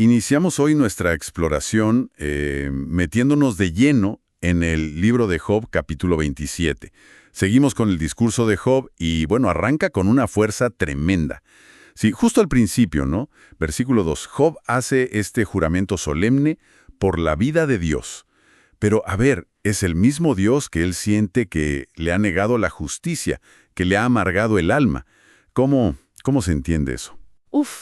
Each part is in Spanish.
Iniciamos hoy nuestra exploración metiéndonos de lleno en el libro de Job, capítulo 27. Seguimos con el discurso de Job y, bueno, arranca con una fuerza tremenda. Sí, justo al principio, ¿no? Versículo 2. Job hace este juramento solemne por la vida de Dios. Pero, a ver, es el mismo Dios que él siente que le ha negado la justicia, que le ha amargado el alma. ¿Cómo se entiende eso?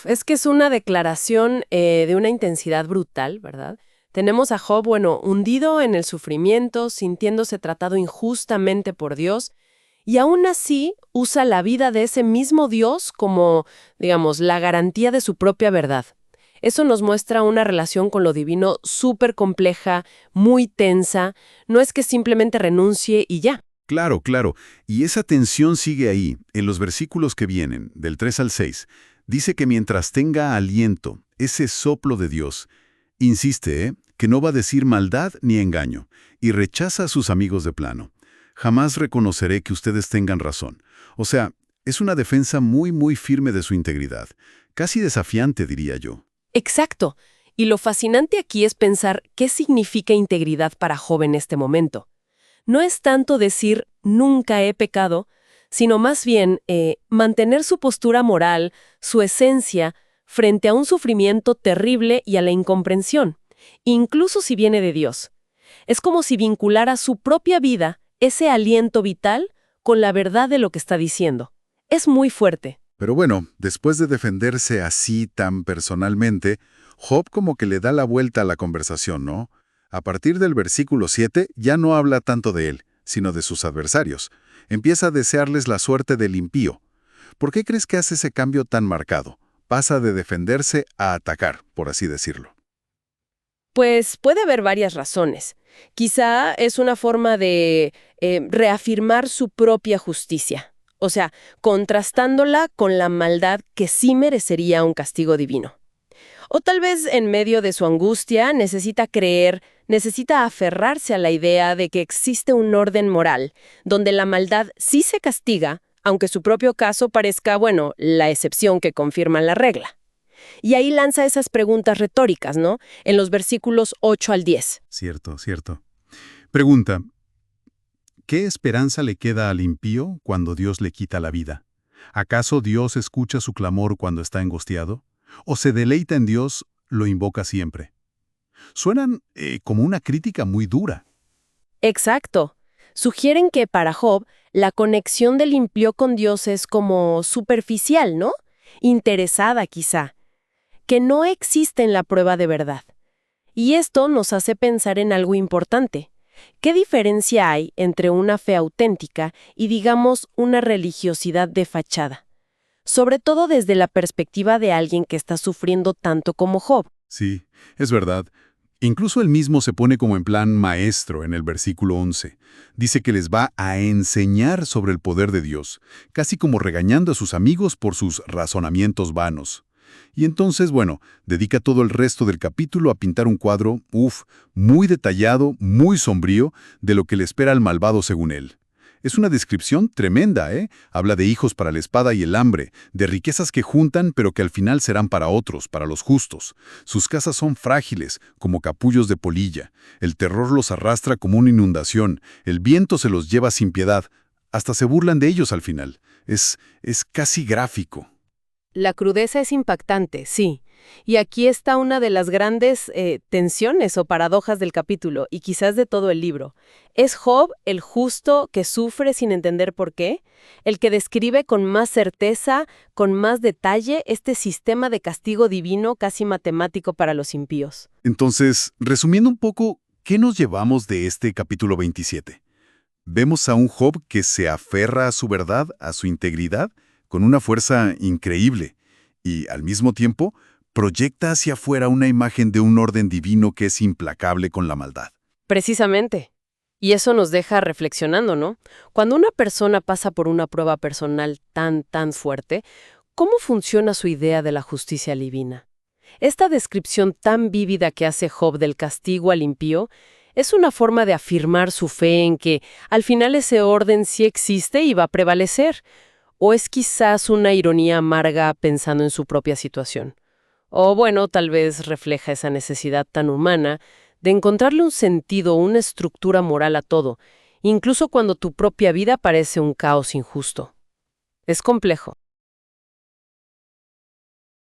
Es que es una declaración de una intensidad brutal, ¿verdad? Tenemos a Job, hundido en el sufrimiento, sintiéndose tratado injustamente por Dios, y aún así usa la vida de ese mismo Dios como, digamos, la garantía de su propia verdad. Eso nos muestra una relación con lo divino súper compleja, muy tensa. No es que simplemente renuncie y ya. Claro, claro. Y esa tensión sigue ahí, en los versículos que vienen, del 3 al 6. Dice que mientras tenga aliento, ese soplo de Dios, insiste, que no va a decir maldad ni engaño, y rechaza a sus amigos de plano. Jamás reconoceré que ustedes tengan razón. O sea, es una defensa muy, muy firme de su integridad. Casi desafiante, diría yo. Exacto. Y lo fascinante aquí es pensar qué significa integridad para Job en este momento. No es tanto decir nunca he pecado, sino más bien mantener su postura moral, su esencia, frente a un sufrimiento terrible y a la incomprensión, incluso si viene de Dios. Es como si vinculara su propia vida, ese aliento vital, con la verdad de lo que está diciendo. Es muy fuerte. Pero bueno, después de defenderse así tan personalmente, Job como que le da la vuelta a la conversación, ¿no? A partir del versículo 7 ya no habla tanto de él, sino de sus adversarios. Empieza a desearles la suerte del impío. ¿Por qué crees que hace ese cambio tan marcado? Pasa de defenderse a atacar, por así decirlo. Pues puede haber varias razones. Quizá es una forma de reafirmar su propia justicia. O sea, contrastándola con la maldad que sí merecería un castigo divino. O tal vez en medio de su angustia necesita aferrarse a la idea de que existe un orden moral, donde la maldad sí se castiga, aunque su propio caso parezca, la excepción que confirma la regla. Y ahí lanza esas preguntas retóricas, ¿no? En los versículos 8 al 10. Cierto, cierto. Pregunta, ¿qué esperanza le queda al impío cuando Dios le quita la vida? ¿Acaso Dios escucha su clamor cuando está angustiado? ¿O se deleita en Dios, lo invoca siempre? Suenan como una crítica muy dura. Exacto. Sugieren que para Job, la conexión del impío con Dios es como superficial, ¿no? Interesada quizá, que no existe en la prueba de verdad. Y esto nos hace pensar en algo importante. ¿Qué diferencia hay entre una fe auténtica y, digamos, una religiosidad de fachada? Sobre todo desde la perspectiva de alguien que está sufriendo tanto como Job. Sí, es verdad. Incluso él mismo se pone como en plan maestro en el versículo 11. Dice que les va a enseñar sobre el poder de Dios, casi como regañando a sus amigos por sus razonamientos vanos. Y entonces, dedica todo el resto del capítulo a pintar un cuadro, muy detallado, muy sombrío, de lo que le espera al malvado según él. Es una descripción tremenda, ¿eh? Habla de hijos para la espada y el hambre, de riquezas que juntan pero que al final serán para otros, para los justos. Sus casas son frágiles, como capullos de polilla. El terror los arrastra como una inundación. El viento se los lleva sin piedad. Hasta se burlan de ellos al final. Es casi gráfico. La crudeza es impactante, sí. Y aquí está una de las grandes tensiones o paradojas del capítulo, y quizás de todo el libro. ¿Es Job el justo que sufre sin entender por qué? ¿El que describe con más certeza, con más detalle, este sistema de castigo divino casi matemático para los impíos? Entonces, resumiendo un poco, ¿qué nos llevamos de este capítulo 27? Vemos a un Job que se aferra a su verdad, a su integridad, con una fuerza increíble, y al mismo tiempo proyecta hacia afuera una imagen de un orden divino que es implacable con la maldad. Precisamente. Y eso nos deja reflexionando, ¿no? Cuando una persona pasa por una prueba personal tan fuerte, ¿cómo funciona su idea de la justicia divina? Esta descripción tan vívida que hace Job del castigo al impío es una forma de afirmar su fe en que al final ese orden sí existe y va a prevalecer. ¿O es quizás una ironía amarga pensando en su propia situación? O bueno, tal vez refleja esa necesidad tan humana de encontrarle un sentido, una estructura moral a todo, incluso cuando tu propia vida parece un caos injusto. Es complejo.